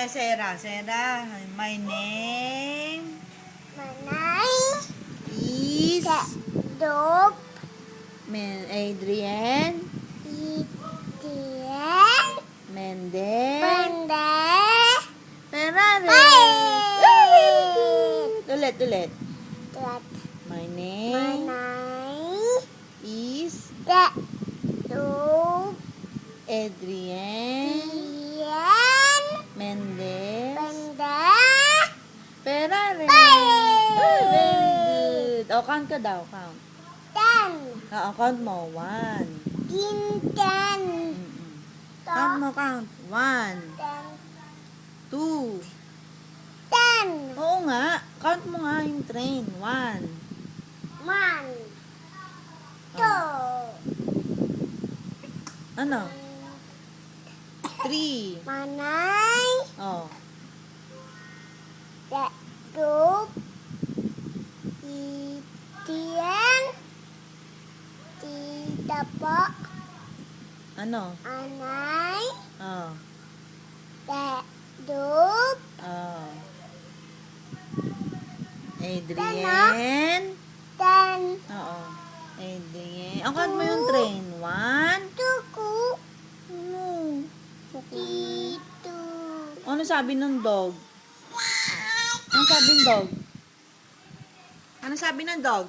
Sarah. Sarah, my name Manay. is Dog. Adrian Itian. Mendez Banda. Ferraris. Ulit. Tat. My name Manay. is Dog. Adrian Itian. Mendez Banda. Ferraris. Bye! Very good. O, count ka daw. Count. Tan. Count mo. 1. Gintan. Count mo, count. 1, Tan. 2. Tan. Oo nga. Count mo nga yung train. 1. Man. Oh. Two. Ano? 3. Manay. Oh. Dog. Itian. Tita po. Ano? Anay. Oh. Dog. Oh. Adrian. Tan. Oo. Adrian. Ang count mo yung train. 1. Tuku. Ano? Tito. Ano sabi ng dog? Ano sabi ng dog? Ano sabi ng dog?